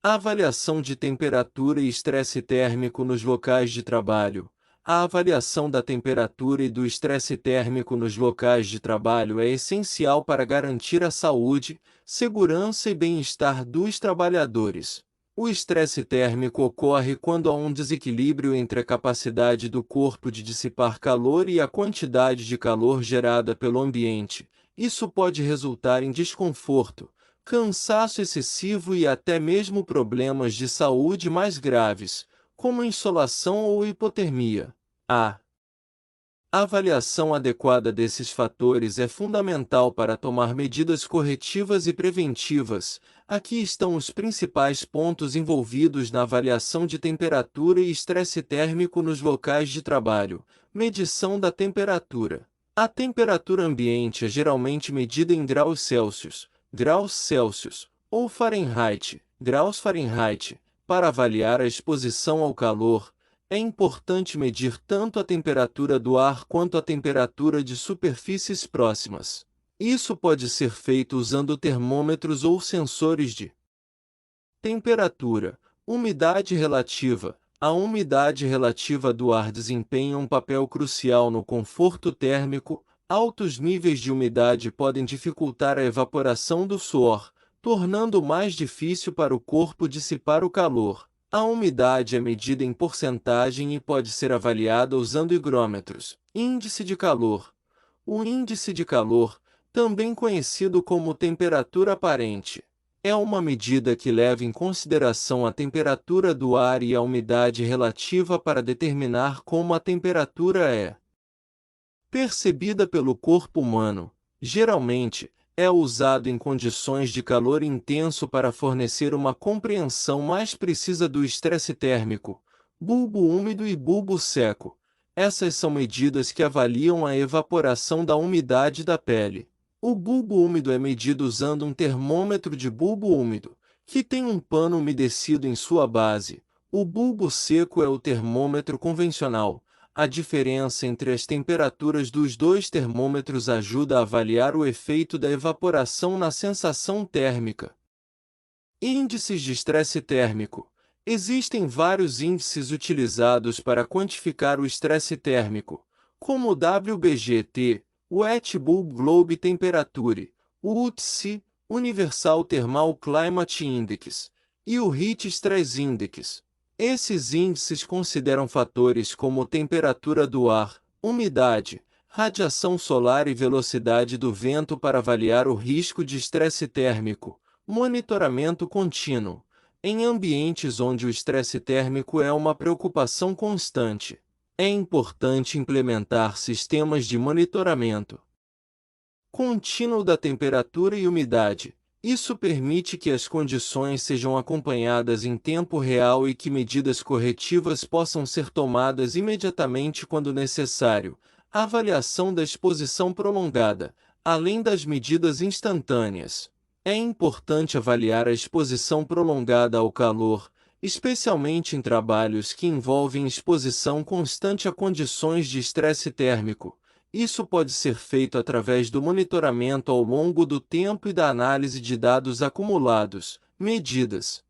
A avaliação de temperatura e estresse térmico nos locais de trabalho. A avaliação da temperatura e do estresse térmico nos locais de trabalho é essencial para garantir a saúde, segurança e bem-estar dos trabalhadores. O estresse térmico ocorre quando há um desequilíbrio entre a capacidade do corpo de dissipar calor e a quantidade de calor gerada pelo ambiente. Isso pode resultar em desconforto, cansaço excessivo e até mesmo problemas de saúde mais graves, como insolação ou hipotermia. A avaliação adequada desses fatores é fundamental para tomar medidas corretivas e preventivas. Aqui estão os principais pontos envolvidos na avaliação de temperatura e estresse térmico nos locais de trabalho. Medição da temperatura. A temperatura ambiente é geralmente medida em graus Celsius, ou Fahrenheit, graus Fahrenheit. Para avaliar a exposição ao calor, é importante medir tanto a temperatura do ar quanto a temperatura de superfícies próximas. Isso pode ser feito usando termômetros ou sensores de temperatura. Umidade relativa. A umidade relativa do ar desempenha um papel crucial no conforto térmico. Altos níveis de umidade podem dificultar a evaporação do suor, tornando mais difícil para o corpo dissipar o calor. A umidade é medida em porcentagem e pode ser avaliada usando higrômetros. Índice de calor. O índice de calor, também conhecido como temperatura aparente, é uma medida que leva em consideração a temperatura do ar e a umidade relativa para determinar como a temperatura é percebida pelo corpo humano. Geralmente, é usado em condições de calor intenso para fornecer uma compreensão mais precisa do estresse térmico, bulbo úmido e bulbo seco. Essas são medidas que avaliam a evaporação da umidade da pele. O bulbo úmido é medido usando um termômetro de bulbo úmido, que tem um pano umedecido em sua base. O bulbo seco é o termômetro convencional. A diferença entre as temperaturas dos dois termômetros ajuda a avaliar o efeito da evaporação na sensação térmica. Índices de estresse térmico. Existem vários índices utilizados para quantificar o estresse térmico, como o WBGT, o Wet Bulb Globe Temperature, o UTC, Universal Thermal Climate Index, e o Heat Stress Index. Esses índices consideram fatores como temperatura do ar, umidade, radiação solar e velocidade do vento para avaliar o risco de estresse térmico. Monitoramento contínuo. Em ambientes onde o estresse térmico é uma preocupação constante, é importante implementar sistemas de monitoramento contínuo da temperatura e umidade. Isso permite que as condições sejam acompanhadas em tempo real e que medidas corretivas possam ser tomadas imediatamente quando necessário. A avaliação da exposição prolongada. Além das medidas instantâneas, é importante avaliar a exposição prolongada ao calor, especialmente em trabalhos que envolvem exposição constante a condições de estresse térmico. Isso pode ser feito através do monitoramento ao longo do tempo e da análise de dados acumulados. Medidas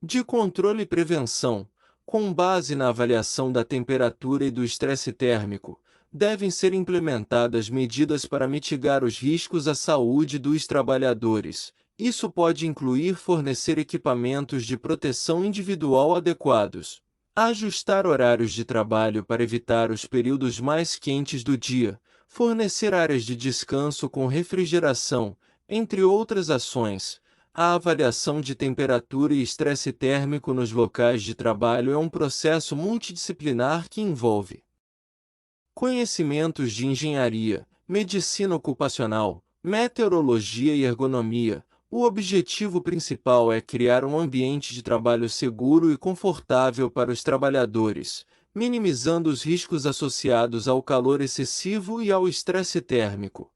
de controle e prevenção. Com base na avaliação da temperatura e do estresse térmico, devem ser implementadas medidas para mitigar os riscos à saúde dos trabalhadores. Isso pode incluir fornecer equipamentos de proteção individual adequados, ajustar horários de trabalho para evitar os períodos mais quentes do dia, fornecer áreas de descanso com refrigeração, entre outras ações. A avaliação de temperatura e estresse térmico nos locais de trabalho é um processo multidisciplinar que envolve conhecimentos de engenharia, medicina ocupacional, meteorologia e ergonomia. O objetivo principal é criar um ambiente de trabalho seguro e confortável para os trabalhadores, minimizando os riscos associados ao calor excessivo e ao estresse térmico.